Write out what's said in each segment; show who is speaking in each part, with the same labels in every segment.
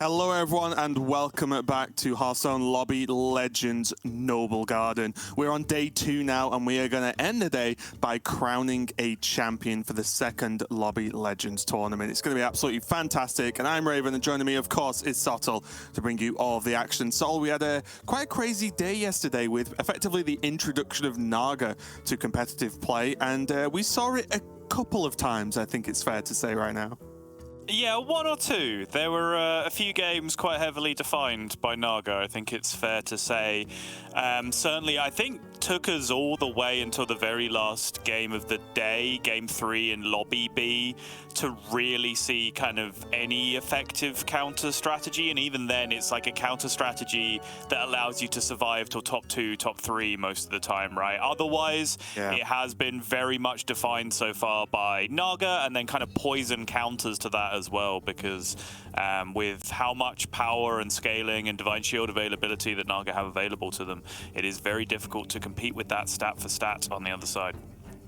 Speaker 1: Hello everyone and welcome back to Hearthstone Lobby Legends Noblegarden. We're on day 2 now and we are going to end the day by crowning a champion for the second Lobby Legends tournament. It's going to be absolutely fantastic, and I'm Raven, and joining me of course is Sottle to bring you all of the action. Sol, we had a quite crazy day yesterday with effectively the introduction of Naga to competitive play, and we saw it a couple of times, I think it's fair to say right now.
Speaker 2: Yeah, one or two. There were a few games quite heavily defined by Naga, I think it's fair to say. Certainly, I think took us all the way until the very last game of the day, Game 3 in Lobby B, to really see kind of any effective counter strategy. And even then, it's like a counter strategy that allows you to survive till top 2, top 3 most of the time, right? Otherwise, it has been very much defined so far by Naga, and then kind of poison counters to that as well, because with how much power and scaling and Divine Shield availability that Naga have available to them, it is very difficult to compete with that stat for stat on the other side.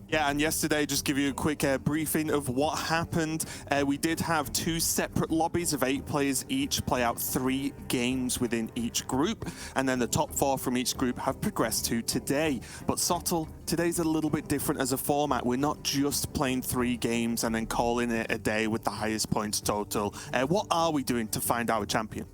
Speaker 1: Yeah, and yesterday, just give you a quick briefing of what happened. We did have 2 separate lobbies of 8 players each play out 3 games within each group, and then the top 4 from each group have progressed to today. But Sottle, today's a little bit different as a format. We're not just playing 3 games and then calling it a day with the highest points total. What are we doing to find our champion?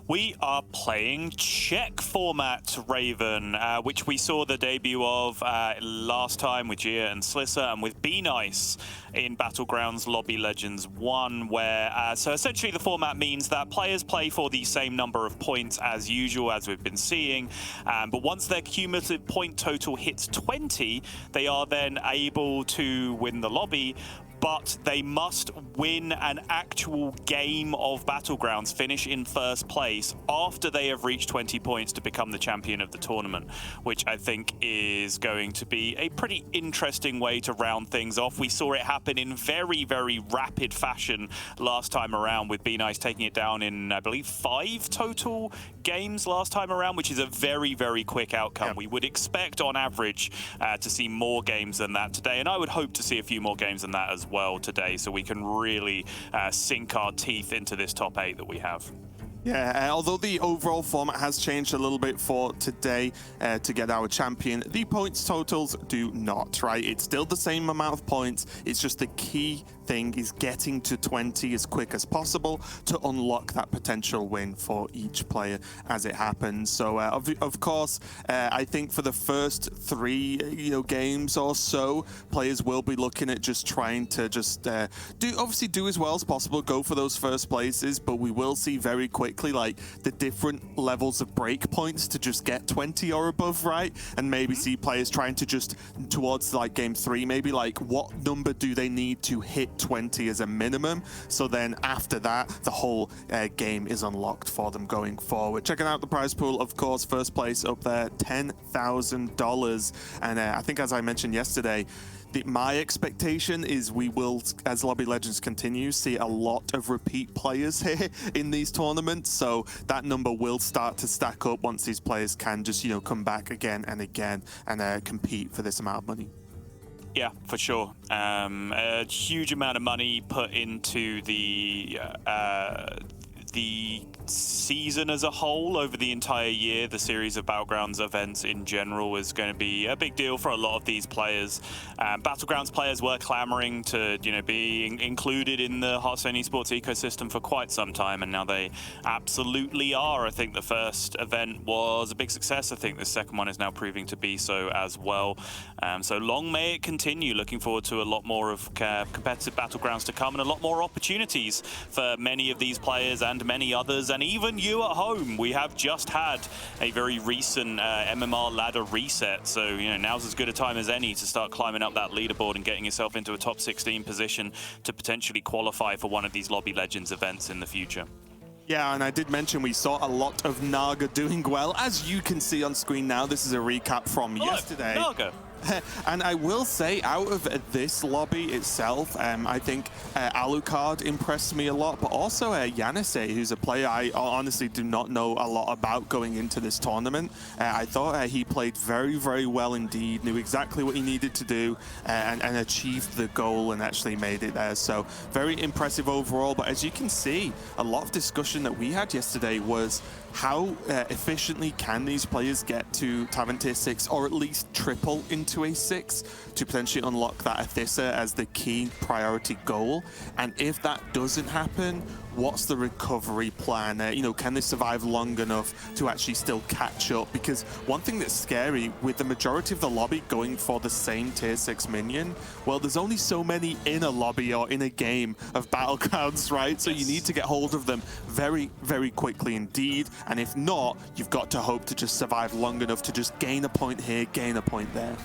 Speaker 2: We are playing Czech format, Raven, which we saw the debut of last time with Gia and Slisser, and with Be Nice in Battlegrounds Lobby Legends 1, where, so essentially the format means that players play for the same number of points as usual, as we've been seeing, but once their cumulative point total hits 20, they are then able to win the lobby, but they must win an actual game of Battlegrounds, finish in first place after they have reached 20 points to become the champion of the tournament, which I think is going to be a pretty interesting way to round things off. We saw it happen in very, very rapid fashion last time around, with Be Nice taking it down in, I believe, 5 total games last time around, which is a very, very quick outcome. We would expect on average to see more games than that today, and I would hope to see a few more games than that as well today, so we can really sink our teeth into this top 8 that we have.
Speaker 1: Yeah, although the overall format has changed a little bit for today to get our champion, the points totals do not, right? It's still the same amount of points. It's just the key thing is getting to 20 as quick as possible to unlock that potential win for each player as it happens. So of course, I think for the first 3 games or so, players will be looking at just trying to just do as well as possible, go for those first places, but we will see very quickly like the different levels of break points to just get 20 or above, right? And maybe see players trying to just towards like game 3, maybe like what number do they need to hit 20 as a minimum, so then after that the whole game is unlocked for them going forward. Checking out the prize pool, of course, first place up there, $10,000, and I think, as I mentioned yesterday, my expectation is we will, as Lobby Legends continue, see a lot of repeat players here in these tournaments, so that number will start to stack up once these players can just come back again and again and compete for this amount of money.
Speaker 2: Yeah, for sure. A huge amount of money put into the season as a whole over the entire year. The series of Battlegrounds events in general is going to be a big deal for a lot of these players. Battlegrounds players were clamoring to be included in the Hearthstone esports ecosystem for quite some time, and now they absolutely are. I think the first event was a big success. I think the second one is now proving to be so as well. So long may it continue. Looking forward to a lot more of competitive Battlegrounds to come, and a lot more opportunities for many of these players and many others, and even you at home. We have just had a very recent MMR ladder reset, so now's as good a time as any to start climbing up that leaderboard and getting yourself into a top 16 position to potentially qualify for one of these Lobby Legends events in the future.
Speaker 1: Yeah, and I did mention we saw a lot of Naga doing well. As you can see on screen now, this is a recap from yesterday.
Speaker 2: Naga.
Speaker 1: And I will say, out of this lobby itself, I think Alucard impressed me a lot, but also Yannisei, who's a player I honestly do not know a lot about going into this tournament. I thought he played very, very well indeed, knew exactly what he needed to do, and achieved the goal and actually made it there. So very impressive overall. But as you can see, a lot of discussion that we had yesterday was how efficiently can these players get to Tavern Tier 6, or at least triple into a 6 to potentially unlock that Athissa as the key priority goal. And if that doesn't happen, what's the recovery plan? You know, can they survive long enough to actually still catch up? Because one thing that's scary with the majority of the lobby going for the same tier 6 minion, well, there's only so many in a lobby or in a game of Battlegrounds, right? So you need to get hold of them very, very quickly indeed. And if not, you've got to hope to just survive long enough to just gain a point here, gain a point there.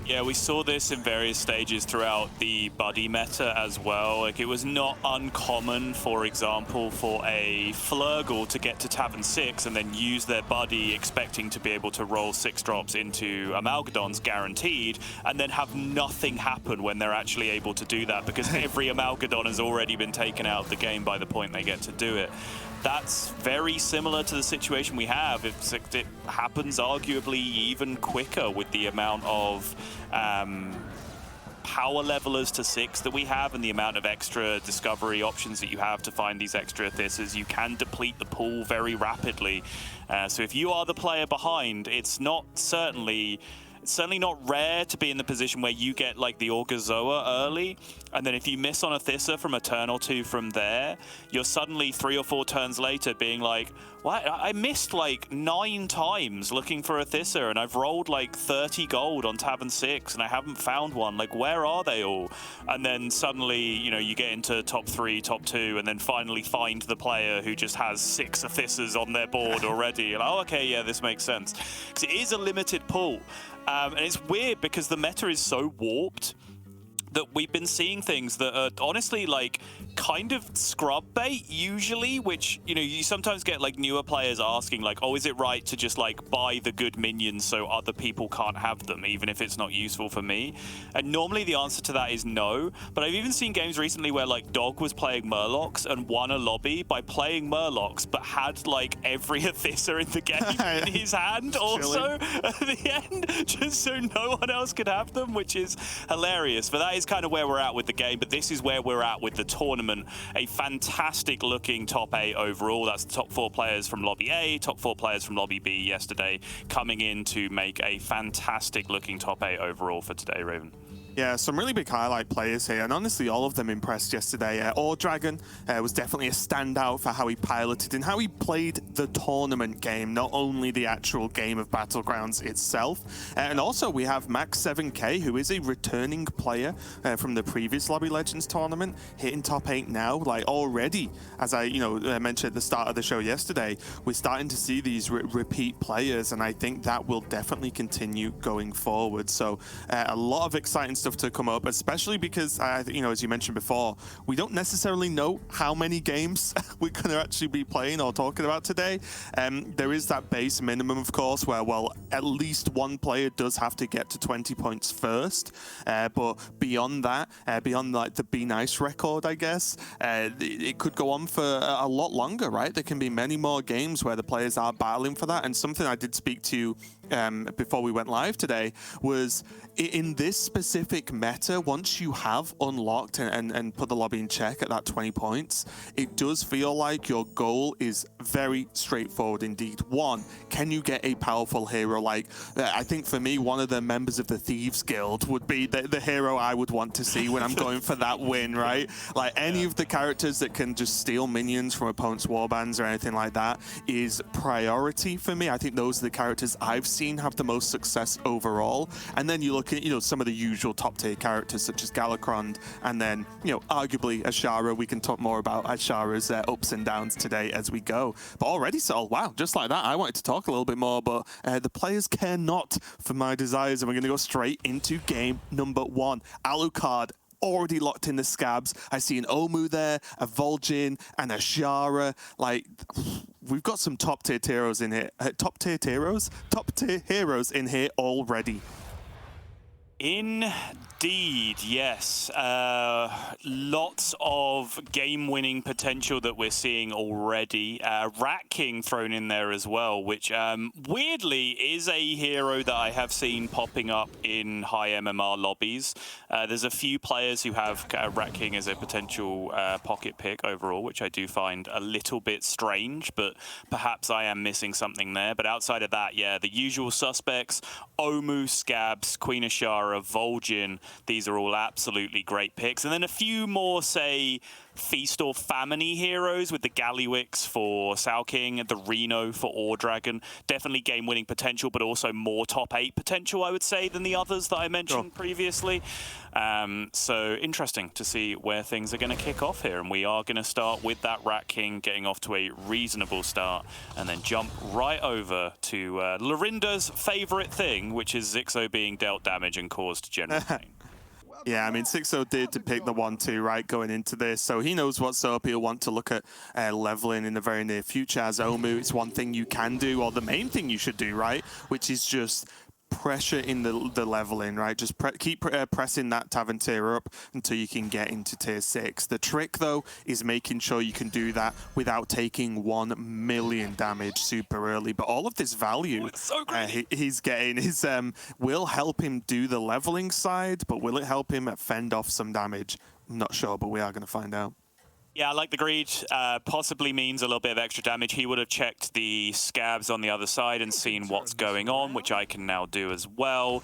Speaker 2: Yeah, we saw this in various stages throughout the buddy meta as well. Like, it was not uncommon, for example, for a Flurgle to get to Tavern 6 and then use their buddy expecting to be able to roll 6 drops into Amalgadons guaranteed, and then have nothing happen when they're actually able to do that, because every Amalgadon has already been taken out of the game by the point they get to do it. That's very similar to the situation we have. It happens arguably even quicker with the amount of power levelers to 6 that we have and the amount of extra discovery options that you have to find these extra Athissas. You can deplete the pool very rapidly. So if you are the player behind, it's certainly not rare to be in the position where you get like the Orgazoa early, and then if you miss on a Thissa from a turn or two from there, you're suddenly 3 or 4 turns later being like, what? I missed like 9 times looking for a Thissa, and I've rolled like 30 gold on Tavern 6 and I haven't found one. Like, where are they all? And then suddenly, you know, you get into top 3, top 2, and then finally find the player who just has 6 Athissas on their board already. And, oh, okay, yeah, this makes sense. Because it is a limited pool. And it's weird because the meta is so warped that we've been seeing things that are honestly like kind of scrub bait usually, which, you know, you sometimes get like newer players asking like, oh, is it right to just like buy the good minions so other people can't have them, even if it's not useful for me? And normally the answer to that is no, but I've even seen games recently where like Dog was playing Murlocs and won a lobby by playing Murlocs, but had like every Athissa in the game in his hand also at the end, just so no one else could have them, which is hilarious. But that is kind of where we're at with the game, but this is where we're at with the tournament. A fantastic looking top 8 overall. That's the top 4 players from Lobby A, top 4 players from Lobby B yesterday, coming in to make a fantastic looking top 8 overall for today, Raven.
Speaker 1: Yeah, some really big highlight players here, and honestly, all of them impressed yesterday. Dragon was definitely a standout for how he piloted and how he played the tournament game, not only the actual game of Battlegrounds itself. And also, we have Max 7K, who is a returning player from the previous Lobby Legends tournament, hitting top 8 now. Like, already, as I mentioned at the start of the show yesterday, we're starting to see these repeat players, and I think that will definitely continue going forward. So, a lot of exciting stuff to come up, especially because, as you mentioned before, we don't necessarily know how many games we're going to actually be playing or talking about today. There is that base minimum, of course, where, well, at least one player does have to get to 20 points first. But beyond that, beyond like the Be Nice record, I guess, it could go on for a lot longer, right? There can be many more games where the players are battling for that. And something I did speak to before we went live today was, in this specific meta, once you have unlocked and put the lobby in check at that 20 points, it does feel like your goal is very straightforward indeed. One, can you get a powerful hero? Like, I think for me, one of the members of the Thieves Guild would be the hero I would want to see when I'm going for that win, right? Like, any of the characters that can just steal minions from opponents' warbands or anything like that is priority for me. I think those are the characters I've seen have the most success overall. And then you look at, some of the usual top tier characters such as Galakron, and then, arguably Ashara. We can talk more about Ashara's ups and downs today as we go. But already, Sol, wow, just like that, I wanted to talk a little bit more, but the players care not for my desires, and we're going to go straight into game number 1. Alucard already locked in the scabs. I see an Omu there, a Vol'jin, and a Shara. Like, we've got some top tier heroes in here. Top tier heroes in here already.
Speaker 2: Indeed, yes. Lots of game-winning potential that we're seeing already. Rat King thrown in there as well, which weirdly is a hero that I have seen popping up in high MMR lobbies. There's a few players who have Rat King as a potential pocket pick overall, which I do find a little bit strange, but perhaps I am missing something there. But outside of that, yeah, the usual suspects, Omu, Scabs, Queen Ashara, Vol'jin, these are all absolutely great picks. And then a few more, say, Feast or Famine-y heroes with the Gallywix for Sao King, the Reno for Ore Dragon. Definitely game-winning potential, but also more top 8 potential, I would say, than the others that I mentioned previously. So interesting to see where things are going to kick off here. And we are going to start with that Rat King getting off to a reasonable start and then jump right over to Lorinda's favorite thing, which is Zixo being dealt damage and caused general pain.
Speaker 1: Yeah, I mean, Zixo did to pick the 1-2, right, going into this, so he knows what's up. He'll want to look at leveling in the very near future. As Omu, it's one thing you can do, or the main thing you should do, right, which is just pressure in the leveling, right? Just keep pressing that Tavern tier up until you can get into tier 6. The trick, though, is making sure you can do that without taking 1 million damage super early. But all of this value he's getting is will help him do the leveling side, but will it help him fend off some damage? I'm not sure, but we are going to find out.
Speaker 2: Yeah, I like the greed. Possibly means a little bit of extra damage. He would have checked the Scabs on the other side and seen what's going on, which I can now do as well,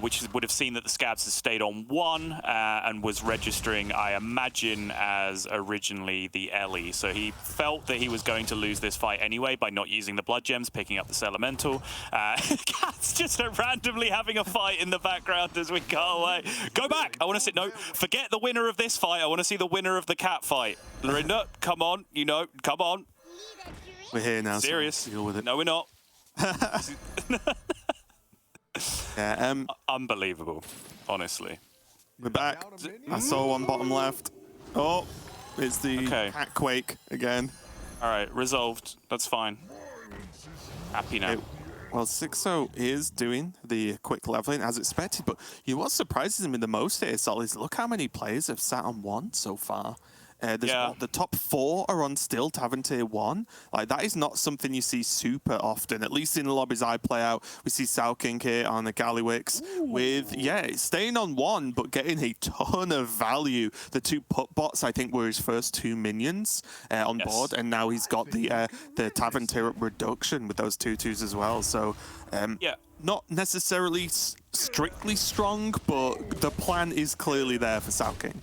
Speaker 2: which would have seen that the Scabs has stayed on 1 and was registering, I imagine, as originally the Ellie. So he felt that he was going to lose this fight anyway by not using the Blood Gems, picking up this Elemental. Cat's just randomly having a fight in the background as we go away. Go back! I want to see... No, forget the winner of this fight. I want to see the winner of the cat fight. Lorinda, come on, you know, come on.
Speaker 1: We're here now.
Speaker 2: Serious.
Speaker 1: So deal with it.
Speaker 2: No, we're not.
Speaker 1: Yeah,
Speaker 2: unbelievable, honestly.
Speaker 1: We're back. I saw one bottom left. Oh, it's the cat quake again.
Speaker 2: All right, resolved. That's fine. Happy now.
Speaker 1: Well, Zixo is doing the quick leveling as expected, but what surprises me the most here, Sol, is look how many players have sat on 1 so far. The top 4 are on still Tavern Tier 1. Like, that is not something you see super often. At least in the lobbies I play out, we see Sao King here on the Gallywix with, staying on 1, but getting a ton of value. The 2 put bots, I think, were his first 2 minions on board, and now he's got the Tavern Tier up reduction with those 2/2s as well. So, not necessarily strictly strong, but the plan is clearly there for Sao King.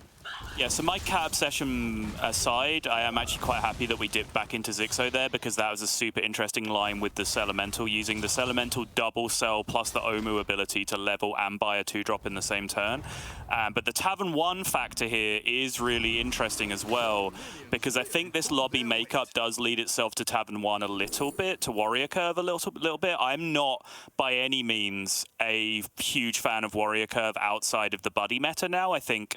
Speaker 2: Yeah, so my cat obsession aside, I am actually quite happy that we dipped back into Zixo there, because that was a super interesting line with the Elemental, using the Elemental double cell plus the Omu ability to level and buy a 2-drop in the same turn. But the Tavern 1 factor here is really interesting as well, because I think this lobby makeup does lead itself to Tavern 1 a little bit, to Warrior Curve a little bit. I'm not by any means a huge fan of Warrior Curve outside of the Buddy meta now. I think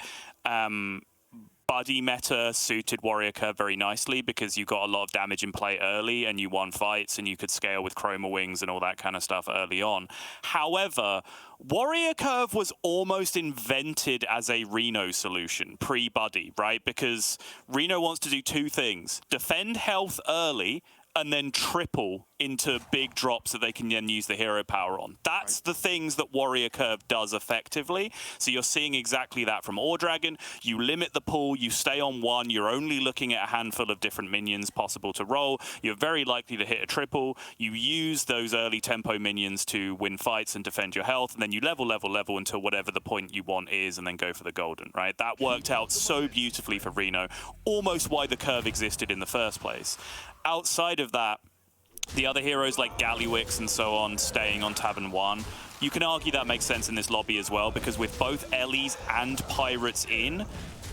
Speaker 2: Buddy meta suited Warrior Curve very nicely because you got a lot of damage in play early and you won fights and you could scale with Chroma Wings and all that kind of stuff early on. However, Warrior Curve was almost invented as a Reno solution, pre-Buddy, right? Because Reno wants to do 2 things: defend health early and then triple into big drops that they can then use the hero power on. That's the things that Warrior Curve does effectively. So you're seeing exactly that from Ore Dragon. You limit the pool, you stay on 1, you're only looking at a handful of different minions possible to roll. You're very likely to hit a triple. You use those early tempo minions to win fights and defend your health, and then you level until whatever the point you want is, and then go for the golden, right? That worked out so beautifully for Reno, almost why the curve existed in the first place. Outside of that, the other heroes like Gallywix and so on staying on Tavern 1, you can argue that makes sense in this lobby as well, because with both Ellies and Pirates in,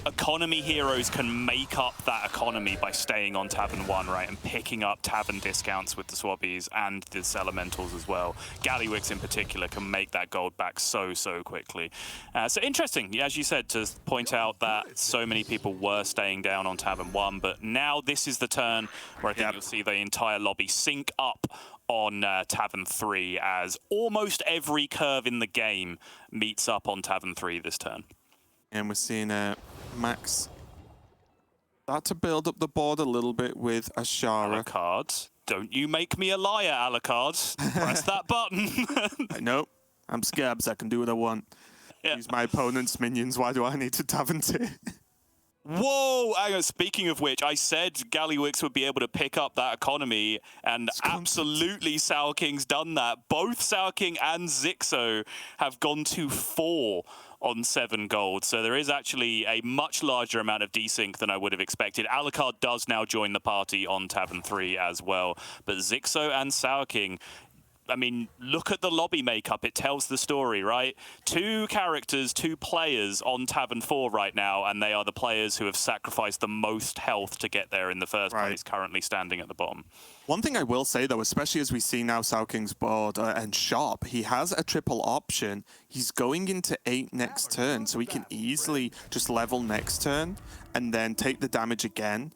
Speaker 2: economy heroes can make up that economy by staying on Tavern 1, right, and picking up Tavern discounts with the Swabbies and the Elementals as well. Gallywix in particular can make that gold back so quickly. So interesting, as you said, to point out that so many people were staying down on Tavern 1, but now this is the turn where I think you'll see the entire lobby sync up on Tavern 3 as almost every curve in the game meets up on Tavern 3 this turn.
Speaker 1: And we're seeing Max start to build up the board a little bit with Ashara.
Speaker 2: Alucard, don't you make me a liar, Alucard. Press that button.
Speaker 1: Nope, I'm Scabs, I can do what I want.
Speaker 2: Yeah.
Speaker 1: Use my opponent's minions, why do I need to Tavern tier?
Speaker 2: Whoa! Hang on, speaking of which, I said Gallywix would be able to pick up that economy, and absolutely Sour King's done that. Both Sour King and Zixo have gone to 4 on 7 gold, so there is actually a much larger amount of desync than I would have expected. Alucard does now join the party on Tavern 3 as well, but Zixo and Sour King, I mean, look at the lobby makeup. It tells the story, right? 2 characters, 2 players on Tavern 4 right now, and they are the players who have sacrificed the most health to get there in the first place, currently standing at the bottom.
Speaker 1: One thing I will say, though, especially as we see now Sour King's board and shop, he has a triple option. He's going into 8 next turn, so he can easily just level next turn and then take the damage again,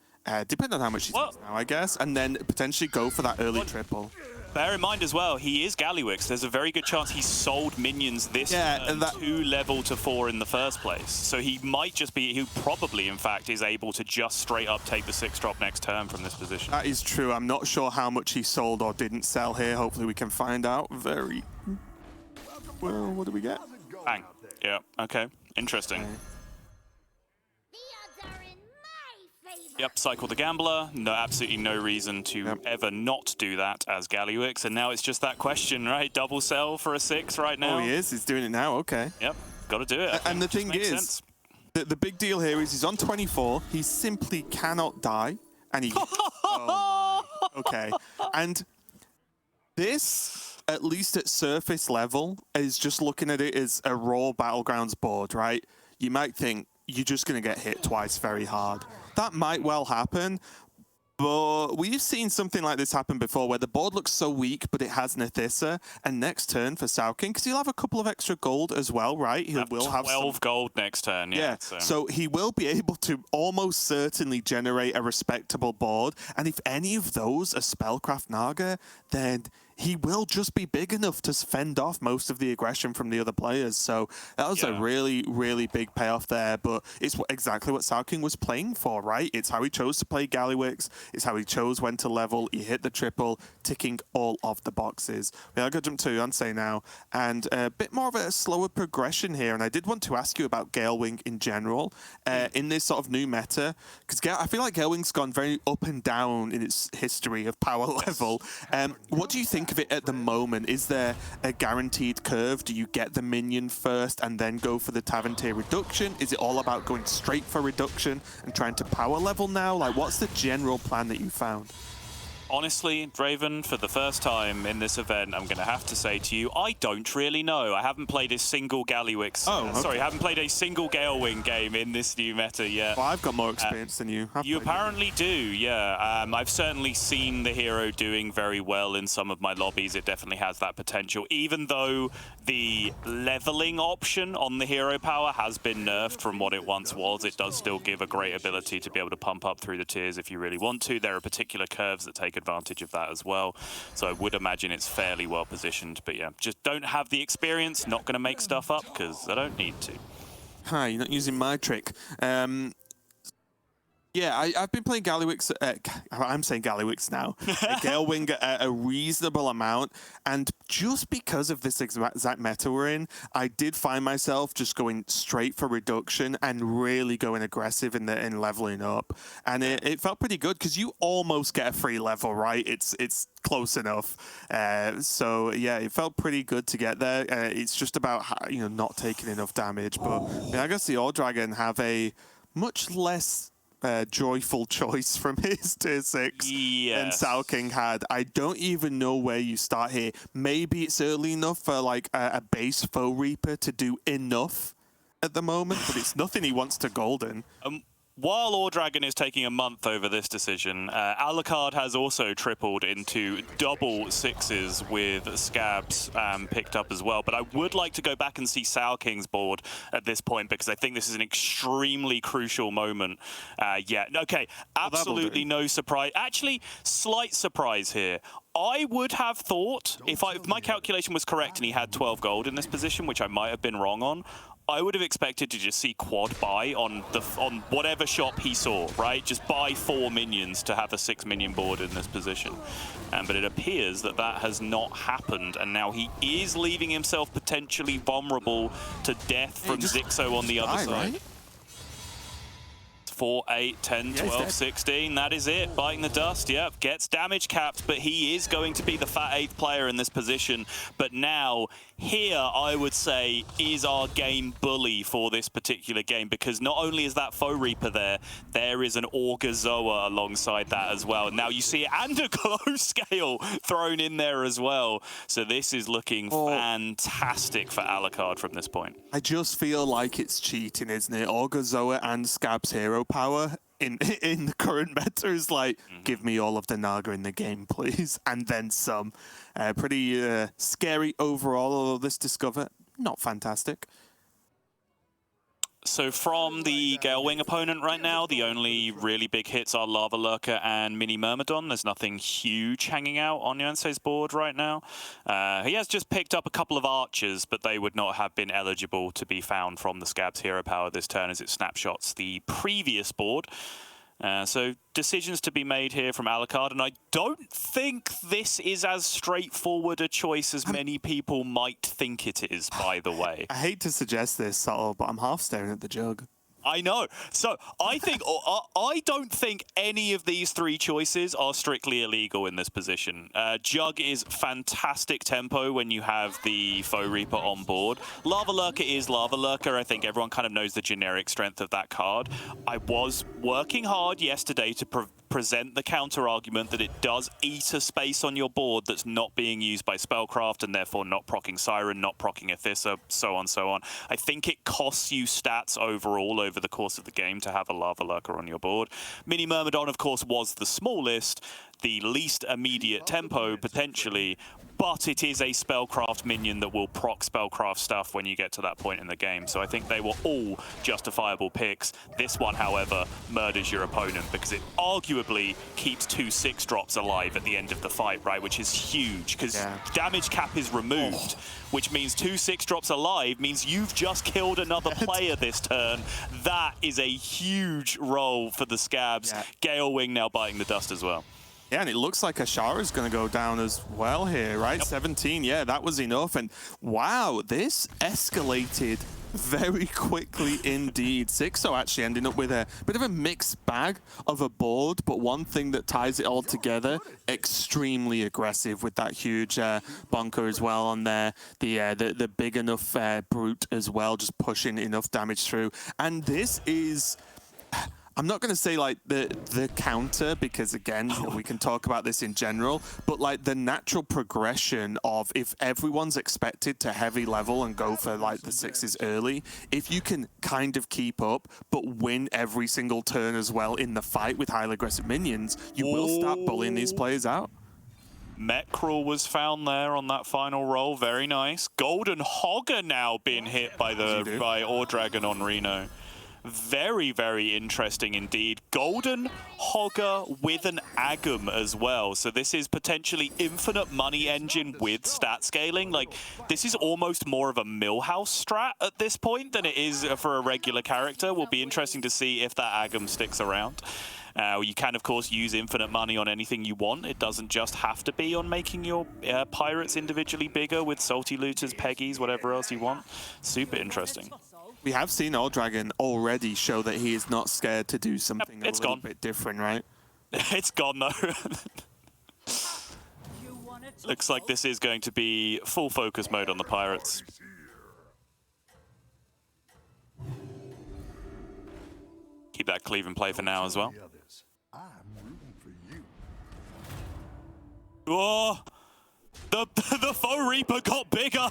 Speaker 1: depending on how much he takes now, I guess, and then potentially go for that early triple.
Speaker 2: Bear in mind as well, he is Gallywix. There's a very good chance he sold minions this turn to level to 4 in the first place. So he might just be, he probably, in fact, is able to just straight up take the 6-drop next turn from this position.
Speaker 1: That is true. I'm not sure how much he sold or didn't sell here. Hopefully we can find out very well. What do we get?
Speaker 2: Bang. Yeah, okay. Interesting.
Speaker 1: Okay.
Speaker 2: Yep, cycle the Gambler. No, absolutely no reason to ever not do that as Gallywix. And now it's just that question, right? Double sell for a 6 right now.
Speaker 1: Oh, he is. He's doing it now. Okay.
Speaker 2: Yep, got to do it.
Speaker 1: And the thing is, the big deal here is he's on 24. He simply cannot die. And he... oh, my. Okay. And this, at least at surface level, is just looking at it as a raw Battlegrounds board, right? You might think you're just going to get hit twice very hard. That might well happen, but we've seen something like this happen before where the board looks so weak, but it has Nithissa, and next turn for Sour King, because he'll have a couple of extra gold as well, right? He will have
Speaker 2: 12 gold next turn, yeah.
Speaker 1: So he will be able to almost certainly generate a respectable board, and if any of those are Spellcraft Naga, then he will just be big enough to fend off most of the aggression from the other players. So that was a really, really big payoff there. But it's exactly what Sour King was playing for, right? It's how he chose to play Gallywix. It's how he chose when to level. He hit the triple, ticking all of the boxes. We are going to jump to Yonsei now. And a bit more of a slower progression here. And I did want to ask you about Galewing in general in this sort of new meta. Because I feel like Galewing's gone very up and down in its history of power level. What do you think of it at the moment? Is there a guaranteed curve? Do you get the minion first and then go for the Tavern tier reduction? Is it all about going straight for reduction and trying to power level now? Like, what's the general plan that you found?
Speaker 2: Honestly, Draven, for the first time in this event, I'm going to have to say to you, I don't really know. I haven't played a single Gallywix. Sorry, I haven't played a single Galewing game in this new meta yet.
Speaker 1: Well, I've got more experience than you.
Speaker 2: You apparently do, yeah. I've certainly seen the hero doing very well in some of my lobbies. It definitely has that potential, even though the leveling option on the hero power has been nerfed from what it once was. It does still give a great ability to be able to pump up through the tiers if you really want to. There are particular curves that take advantage of that as well. So I would imagine it's fairly well positioned. But yeah, just don't have the experience, not going to make stuff up because I don't need to.
Speaker 1: Hi, you're not using my trick. Yeah, I've been playing Gallywix, I'm saying Gallywix now, Galewing a reasonable amount, and just because of this exact meta we're in, I did find myself just going straight for reduction and really going aggressive in leveling up, and it felt pretty good because you almost get a free level, right? It's close enough, so yeah, it felt pretty good to get there. It's just about not taking enough damage, but I guess the All Dragon have a much less joyful choice from his tier 6 than Sour King had. I don't even know where you start here. Maybe it's early enough for like a base Foe Reaper to do enough at the moment, but it's nothing he wants to golden.
Speaker 2: While Ordragon is taking a month over this decision, Alucard has also tripled into double sixes with Scabs picked up as well. But I would like to go back and see Sour King's board at this point, because I think this is an extremely crucial moment. Yeah, okay, absolutely no surprise. Actually, slight surprise here. I would have thought, if my calculation was correct and he had 12 gold in this position, which I might have been wrong on, I would have expected to just see quad buy on whatever shop he saw, right? Just buy 4 minions to have a 6 minion board in this position. But it appears that that has not happened, and now he is leaving himself potentially vulnerable to death from Zixo on the other side. Right? 4, 8, 10, 12, 16. That is it. Biting the dust. Yep. Gets damage capped, but he is going to be the fat 8th player in this position. But now, here, I would say, is our game bully for this particular game, because not only is that Foe Reaper there, there is an Augur Zoa alongside that as well. And now you see it, and a Glow Scale thrown in there as well. So this is looking fantastic for Alucard from this point.
Speaker 1: I just feel like it's cheating, isn't it? Augur Zoa and Scab's hero power in the current meta is like, give me all of the Naga in the game, please, and then some. Pretty scary overall, although this Discover, not fantastic.
Speaker 2: So from the Gale Wing opponent right now, the only really big hits are Lava Lurker and Mini Myrmidon. There's nothing huge hanging out on Yuanse's board right now. He has just picked up a couple of archers, but they would not have been eligible to be found from the Scab's hero power this turn, as it snapshots the previous board. So decisions to be made here from Alucard, and I don't think this is as straightforward a choice as many people might think it is, by the way.
Speaker 1: I hate to suggest this, Subtle, but I'm half staring at the jug.
Speaker 2: I know. So I think I don't think any of these 3 choices are strictly illegal in this position. Jug is fantastic tempo when you have the Foe Reaper on board. Lava Lurker is Lava Lurker. I think everyone kind of knows the generic strength of that card. I was working hard yesterday to present the counter argument that it does eat a space on your board that's not being used by Spellcraft, and therefore not proccing Siren, not proccing Athissa, so on, so on. I think it costs you stats overall over the course of the game to have a Lava Lurker on your board. Mini Myrmidon, of course, was the smallest, the least immediate tempo, potentially, but it is a Spellcraft minion that will proc Spellcraft stuff when you get to that point in the game. So I think they were all justifiable picks. This one, however, murders your opponent, because it arguably keeps 2 6-drops alive at the end of the fight, right? Which is huge, because damage cap is removed, which means 2 6-drops alive means you've just killed another player this turn. That is a huge roll for the Scabs. Gale Wing now biting the dust as well.
Speaker 1: Yeah, and it looks like Ashara is going to go down as well here, right? 17, yeah, that was enough. And wow, this escalated very quickly indeed. Zixo actually ending up with a bit of a mixed bag of a board, but one thing that ties it all together, extremely aggressive with that huge bunker as well on there. The big enough brute as well, just pushing enough damage through. And this is... I'm not going to say like the counter, because again, you know, we can talk about this in general, but like the natural progression of, if everyone's expected to heavy level and go for like the 6s early, if you can kind of keep up but win every single turn as well in the fight with highly aggressive minions, you will start bullying these players out.
Speaker 2: Metcrawl was found there on that final roll. Very nice. Golden Hogger now being hit by Ordragon on Reno. Very, very interesting indeed. Golden Hogger with an Agam as well. So this is potentially infinite money engine with stat scaling. Like, this is almost more of a Millhouse strat at this point than it is for a regular character. Will be interesting to see if that Agam sticks around. You can, of course, use infinite money on anything you want. It doesn't just have to be on making your pirates individually bigger with salty looters, peggies, whatever else you want. Super interesting.
Speaker 1: We have seen Ordragon already show that he is not scared to do something a little bit different, right?
Speaker 2: It's gone, though. Looks like this is going to be full focus mode on the pirates. Keep that cleave and play for now as well. Oh, the Foe Reaper got bigger.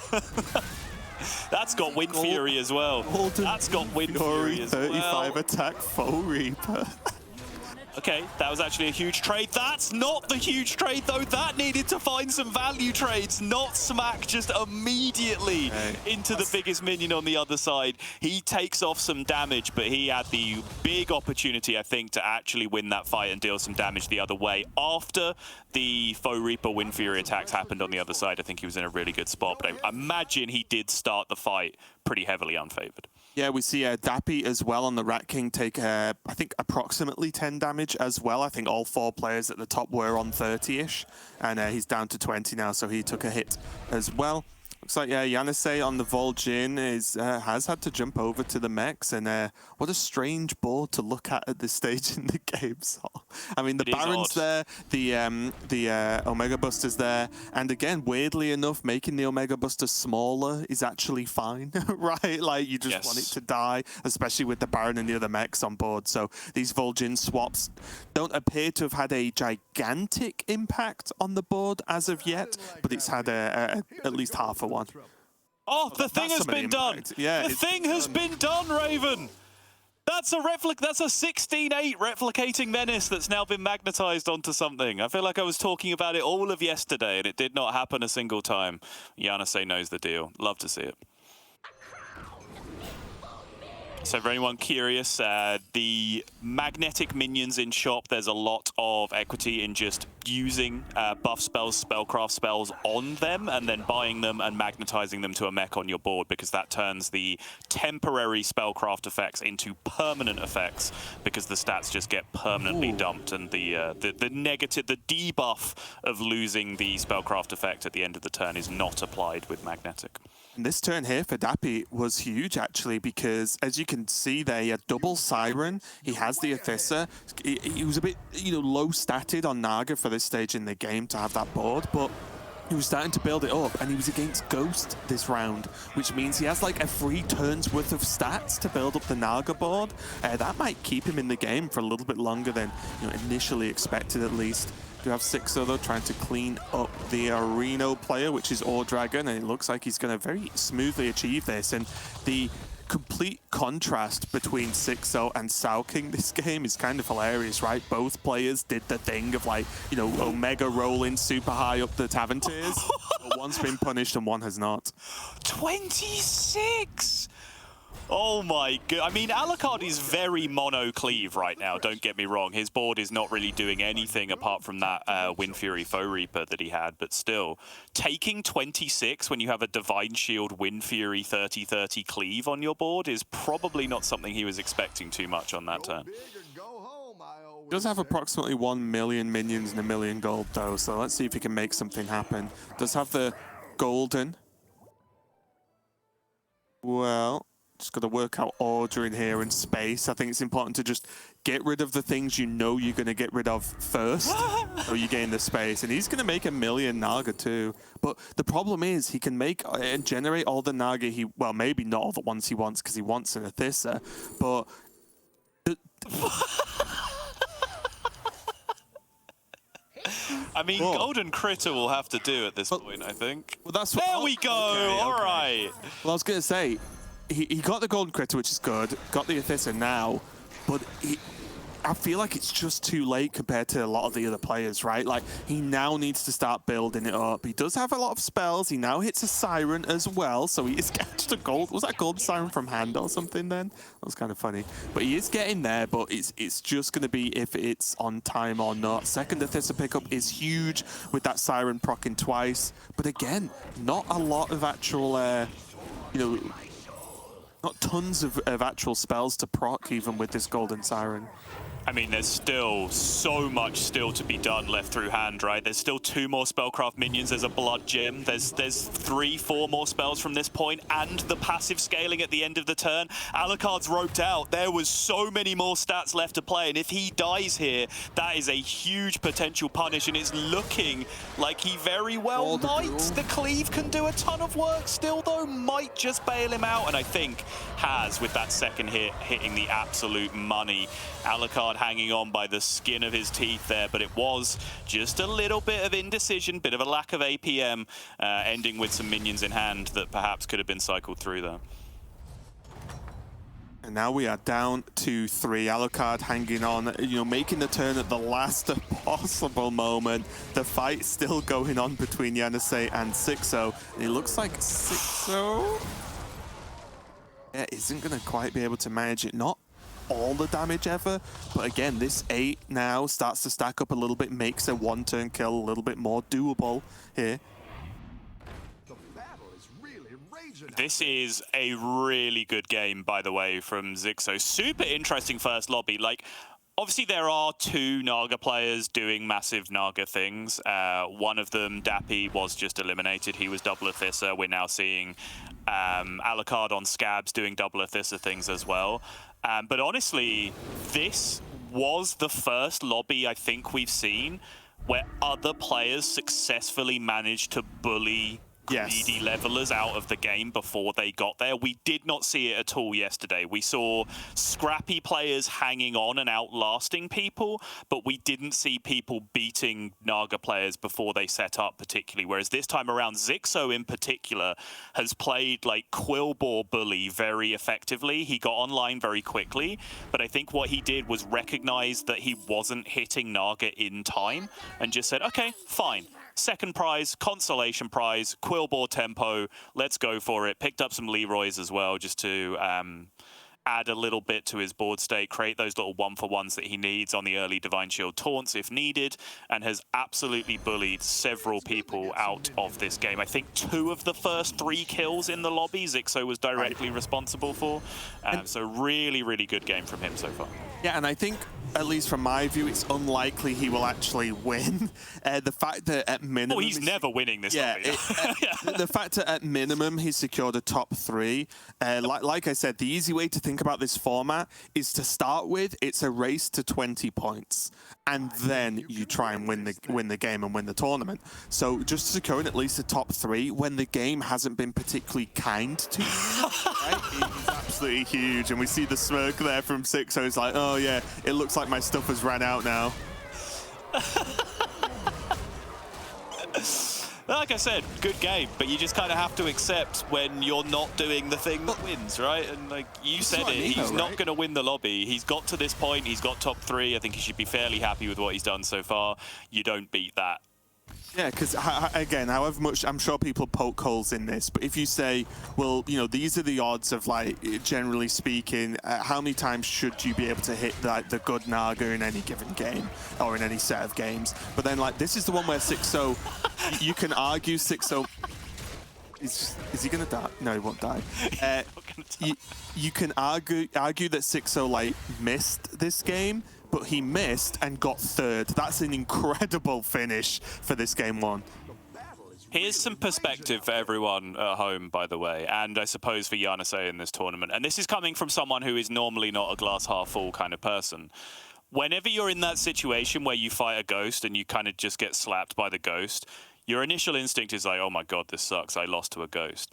Speaker 2: That's got Wind Fury as well. That's got Wind Fury as well.
Speaker 1: 35 attack Foe Reaper.
Speaker 2: Okay, that was actually a huge trade. That's not the huge trade, though. That needed to find some value trades, not smack just immediately into the biggest minion on the other side. He takes off some damage, but he had the big opportunity, I think, to actually win that fight and deal some damage the other way. After the Foe Reaper Wind Fury attacks happened on the other side, I think he was in a really good spot, but I imagine he did start the fight pretty heavily unfavored.
Speaker 1: Yeah, we see Dappy as well on the Rat King take, I think, approximately 10 damage as well. I think all 4 players at the top were on 30-ish, and he's down to 20 now, so he took a hit as well. Looks like Yannisei on the Vol'jin has had to jump over to the mechs, and what a strange board to look at this stage in the game. So, I mean, the Baron's there, the Omega Buster's there, and again, weirdly enough, making the Omega Buster smaller is actually fine, right? Like, you just want it to die, especially with the Baron and the other mechs on board. So these Vol'jin swaps don't appear to have had a gigantic impact on the board as of yet, but it's had at least half a one.
Speaker 2: Oh, the thing has been done. Yeah, the thing has been done, Raven. That's a 16-8 replicating menace that's now been magnetized onto something. I feel like I was talking about it all of yesterday, and it did not happen a single time. Yannisei knows the deal. Love to see it. So for anyone curious, the magnetic minions in shop, there's a lot of equity in just using buff spells, spellcraft spells on them, and then buying them and magnetizing them to a mech on your board, because that turns the temporary spellcraft effects into permanent effects, because the stats just get permanently dumped, and the negative, the debuff of losing the spellcraft effect at the end of the turn is not applied with magnetic.
Speaker 1: And this turn here for Dappy was huge, actually, because as you can see there, he had double Siren. He has the Athissa. He was a bit, low statted on Naga for this stage in the game to have that board, but he was starting to build it up, and he was against Ghost this round, which means he has like a 3 turns worth of stats to build up the Naga board. That might keep him in the game for a little bit longer than initially expected, at least. Do have Sixer, though, trying to clean up the Reno player, which is Ore Dragon, and it looks like he's going to very smoothly achieve this. And the complete contrast between Sixo and Sao King this game is kind of hilarious, right? Both players did the thing of, like, Omega rolling super high up the tavern tiers, but one's been punished and one has not.
Speaker 2: 26! Oh my god. I mean, Alucard is very mono-cleave right now, don't get me wrong. His board is not really doing anything apart from that Wind Fury Foe Reaper that he had, but still, taking 26 when you have a Divine Shield Wind Fury 30-30 cleave on your board is probably not something he was expecting too much on that turn.
Speaker 1: He does have approximately 1 million minions and 1 million gold, though, so let's see if he can make something happen. Does have the golden. Well, just got to work out order in here and space. I think it's important to just get rid of the things you're going to get rid of first, so you gain the space. And he's going to make 1 million Naga too. But the problem is he can make and generate all the Naga well, maybe not all the ones he wants, because he wants an Athissa, but...
Speaker 2: I mean, Golden Critter will have to do at this point, I think.
Speaker 1: Well, that's what,
Speaker 2: there we go! Okay, all right!
Speaker 1: Well, I was going to say, he got the Golden Critter, which is good, got the Athissa now, but I feel like it's just too late compared to a lot of the other players, right? Like, he now needs to start building it up. He does have a lot of spells. He now hits a Siren as well, so he is catched a gold. Was that Gold Siren from hand or something then? That was kind of funny. But he is getting there, but it's just going to be if it's on time or not. Second Athissa pickup is huge with that Siren proccing twice. But again, not a lot of actual, not tons of actual spells to proc even with this Golden Siren.
Speaker 2: I mean, there's still so much still to be done left through hand, right? There's still 2 more spellcraft minions. There's a blood gem. There's 3, 4 more spells from this point, and the passive scaling at the end of the turn. Alucard's roped out. There was so many more stats left to play, and if he dies here, that is a huge potential punish, and it's looking like he very well might. The cleave can do a ton of work still, though. Might just bail him out, and I think has, with that second hit, hitting the absolute money. Alucard Alucard hanging on by the skin of his teeth there, but it was just a little bit of indecision, bit of a lack of APM, ending with some minions in hand that perhaps could have been cycled through there.
Speaker 1: And now we are down to 3. Alucard hanging on, making the turn at the last possible moment. The fight still going on between Yanase and Sixo. And it looks like Sixo isn't going to quite be able to manage it. Not all the damage ever, but again, this 8 now starts to stack up a little bit, makes a one-turn kill a little bit more doable here.
Speaker 2: This is a really good game, by the way, from Zixo. Super interesting first lobby. Like, obviously, there are 2 Naga players doing massive Naga things. One of them, Dappy, was just eliminated. He was double Athissa. We're now seeing Alucard on Scabs doing double Athissa things as well. But honestly, this was the first lobby I think we've seen where other players successfully managed to bully greedy levelers out of the game before they got there. We did not see it at all yesterday. We saw scrappy players hanging on and outlasting people, but we didn't see people beating Naga players before they set up particularly. Whereas this time around, Zixo in particular has played like Quillbore bully very effectively. He got online very quickly, but I think what he did was recognize that he wasn't hitting Naga in time and just said, okay, fine. Second prize, consolation prize, Quillbore tempo, let's go for it. Picked up some Leroys as well, just to add a little bit to his board state, create those little one-for-ones that he needs on the early Divine Shield taunts if needed, and has absolutely bullied several people out of this game. I think 2 of the first 3 kills in the lobby, Zixo was directly responsible for. So really, really good game from him so far.
Speaker 1: Yeah, and I think, at least from my view, it's unlikely he will actually win. The fact that at minimum...
Speaker 2: Oh, he's never winning this lobby.
Speaker 1: The fact that at minimum he's secured a top 3. Like I said, the easy way to think about this format is to start with, it's a race to 20 points. And then you try and win the game and win the tournament. So just securing at least a top 3 when the game hasn't been particularly kind to you, right? It's absolutely huge. And we see the smirk there from Sixo. It's like, oh yeah, it looks like my stuff has ran out now.
Speaker 2: Like I said, good game, but you just kind of have to accept when you're not doing the thing that wins, right? And like you said it, he's not going to win the lobby. He's got to this point, he's got top 3. I think he should be fairly happy with what he's done so far. You don't beat that.
Speaker 1: Yeah, because again, however much, I'm sure people poke holes in this, but if you say, well, these are the odds of, like, generally speaking, how many times should you be able to hit like the good Naga in any given game or in any set of games? But then, like, this is the one where Sixo, you can argue Sixo. Is he gonna die? No, he won't die. You can argue that Sixo like missed this game, but he missed and got 3rd. That's an incredible finish for this game 1.
Speaker 2: Here's some perspective for everyone at home, by the way, and I suppose for Yanase in this tournament. And this is coming from someone who is normally not a glass half full kind of person. Whenever you're in that situation where you fight a ghost and you kind of just get slapped by the ghost, your initial instinct is like, oh my god, this sucks, I lost to a ghost.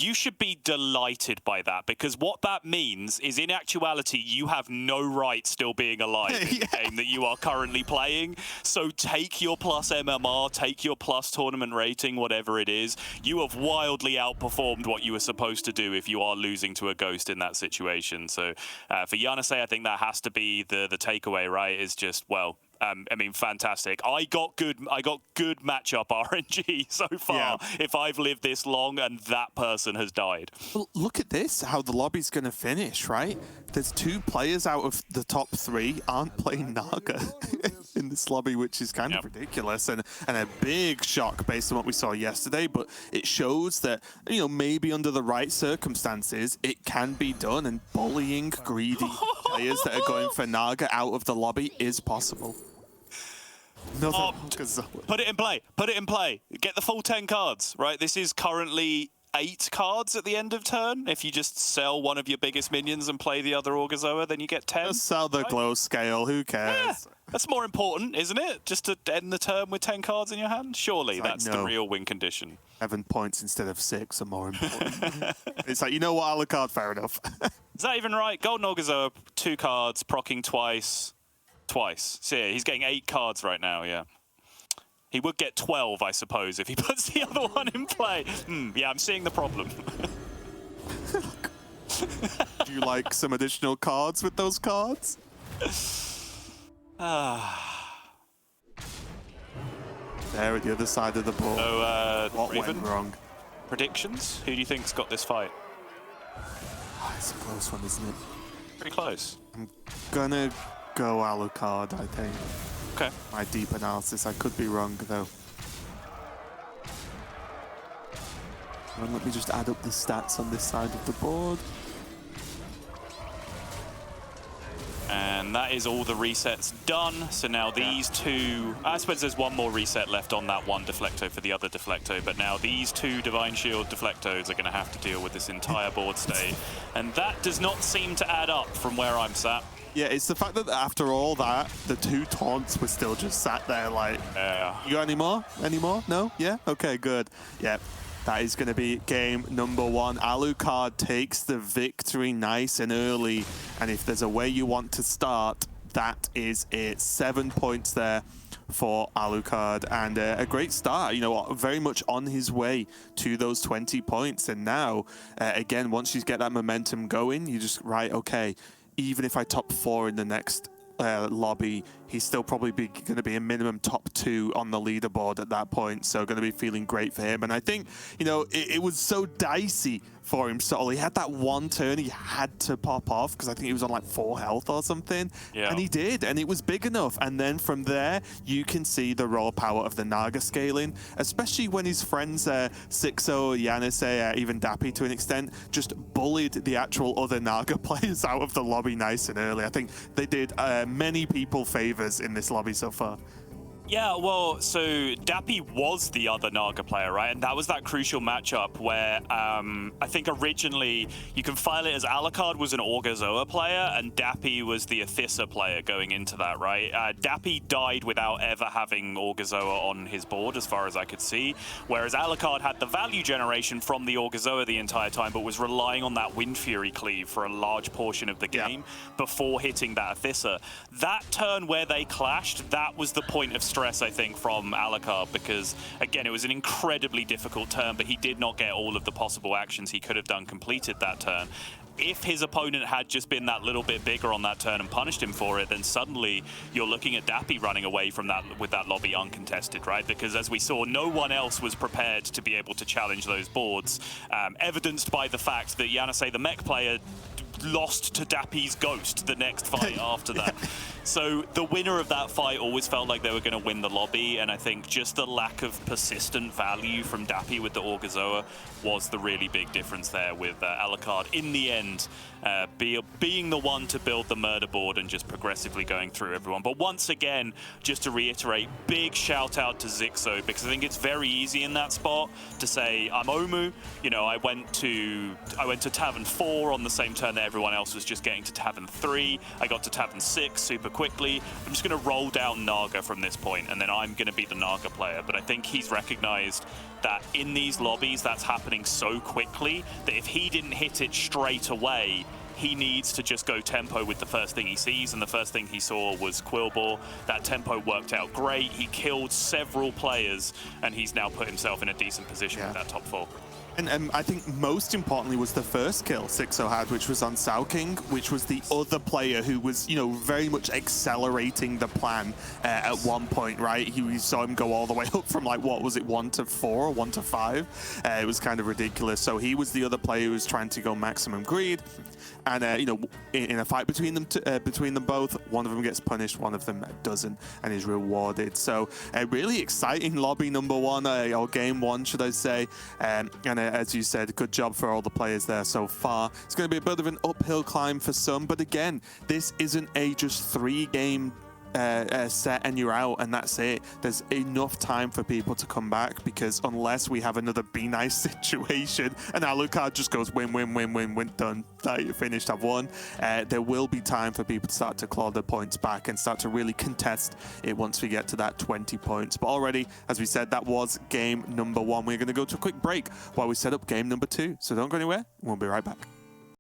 Speaker 2: You should be delighted by that, because what that means is, in actuality, you have no right still being alive in the game that you are currently playing. So take your plus MMR, take your plus tournament rating, whatever it is. You have wildly outperformed what you were supposed to do if you are losing to a ghost in that situation. So for Yanase, I think that has to be the takeaway, right? Is just, well, I mean, fantastic. I got good matchup RNG so far. Yeah. If I've lived this long and that person has died.
Speaker 1: Well, look at this, how the lobby's going to finish, right? There's 2 players out of the top 3 aren't playing Naga in this lobby, which is kind of ridiculous and a big shock based on what we saw yesterday. But it shows that, maybe under the right circumstances, it can be done, and bullying greedy players that are going for Naga out of the lobby is possible.
Speaker 2: Put it in play. Put it in play. Get the full 10 cards, right? This is currently 8 cards at the end of turn. If you just sell one of your biggest minions and play the other Orgazoa, then you get 10.
Speaker 1: Just sell the glow scale. Who cares?
Speaker 2: Yeah, that's more important, isn't it? Just to end the turn with 10 cards in your hand? Surely that's the real win condition.
Speaker 1: 7 points instead of 6 are more important. It's like, you know what, Alucard, fair enough.
Speaker 2: Is that even right? Golden Orgazoa, 2 cards, proccing twice. Twice. So yeah, he's getting 8 cards right now, yeah. He would get 12, I suppose, if he puts the other one in play. Yeah, I'm seeing the problem.
Speaker 1: Do you like some additional cards with those cards? There at the other side of the board.
Speaker 2: So,
Speaker 1: what
Speaker 2: Raven,
Speaker 1: went wrong?
Speaker 2: predictions? Who do you think's got this fight?
Speaker 1: Oh, it's a close one, isn't it?
Speaker 2: Pretty close.
Speaker 1: I'm gonna go Alucard, I think.
Speaker 2: Okay.
Speaker 1: My deep analysis. I could be wrong, though. Well, let me just add up the stats on this side of the board.
Speaker 2: And that is all the resets done. So now these two, I suppose there's one more reset left on that one Deflecto for the other Deflecto, but now these two Divine Shield Deflectos are going to have to deal with this entire board state. And that does not seem to add up from where I'm sat.
Speaker 1: Yeah, it's the fact that after all that, the 2 taunts were still just sat there like, you got any more? Any more? No? Yeah? Okay, good. Yeah. That is going to be game number 1. Alucard takes the victory nice and early. And if there's a way you want to start, that is it. 7 points there for Alucard. And a great start, you know, very much on his way to those 20 points. And now, again, once you get that momentum going, you just, right, okay, even if I top 4 in the next lobby, he's still probably going to be a minimum top 2 on the leaderboard at that point. So going to be feeling great for him. And I think, you know, it was so dicey for him. So he had that one turn he had to pop off because I think he was on like 4 health or something. Yeah. And he did. And it was big enough. And then from there, you can see the raw power of the Naga scaling, especially when his friends, Sixo, Yanase, even Dappy to an extent, just bullied the actual other Naga players out of the lobby nice and early. I think they did many people favors in this lobby so far.
Speaker 2: Yeah, well, so Dappy was the other Naga player, right? And that was that crucial matchup where I think originally you can file it as Alucard was an Orgazoa player and Dappy was the Athissa player going into that, right? Dappy died without ever having Orgazoa on his board, as far as I could see, whereas Alucard had the value generation from the Orgazoa the entire time, but was relying on that Wind Fury cleave for a large portion of the game before hitting that Athissa. That turn where they clashed, that was the point of stress, I think, from Alucard, because again, it was an incredibly difficult turn, but he did not get all of the possible actions he could have done completed that turn. If his opponent had just been that little bit bigger on that turn and punished him for it, then suddenly you're looking at Dappy running away from that with that lobby uncontested, right? Because as we saw, no one else was prepared to be able to challenge those boards, evidenced by the fact that Yanase, the mech player, lost to Dappy's Ghost the next fight after that. So the winner of that fight always felt like they were going to win the lobby, and I think just the lack of persistent value from Dappy with the Orgazoa was the really big difference there, with Alucard in the end being the one to build the murder board and just progressively going through everyone. But once again, just to reiterate, big shout out to Zixo, because I think it's very easy in that spot to say, I'm Omu, you know, I went to Tavern 4 on the same turn that everyone else was just getting to Tavern 3. I got to Tavern 6 super quickly. I'm just going to roll down Naga from this point, and then I'm going to be the Naga player. But I think he's recognized that in these lobbies, that's happening so quickly that if he didn't hit it straight away, he needs to just go tempo with the first thing he sees, and the first thing he saw was Quillbore. That tempo worked out great. He killed several players, and he's now put himself in a decent position with that top 4.
Speaker 1: And I think most importantly was the first kill Sixo had, which was on Sao King, which was the other player who was, you know, very much accelerating the plan at one point, right? We saw him go all the way up from, like, what was it, 1 to 4 or 1 to 5? It was kind of ridiculous. So he was the other player who was trying to go maximum greed. And, you know, in a fight between them both, one of them gets punished, one of them doesn't, and is rewarded. So a really exciting lobby number 1, or game 1, should I say. And as you said, good job for all the players there so far. It's going to be a bit of an uphill climb for some, but again, this isn't a just 3-game set and you're out and that's it. There's enough time for people to come back, because unless we have another Be Nice situation and Alucard just goes win, win, win, win, win, done, finished, I've won, there will be time for people to start to claw their points back and start to really contest it once we get to that 20 points. But already, as we said, that was game number 1. We're going to go to a quick break while we set up game number 2. So don't go anywhere. We'll be right back.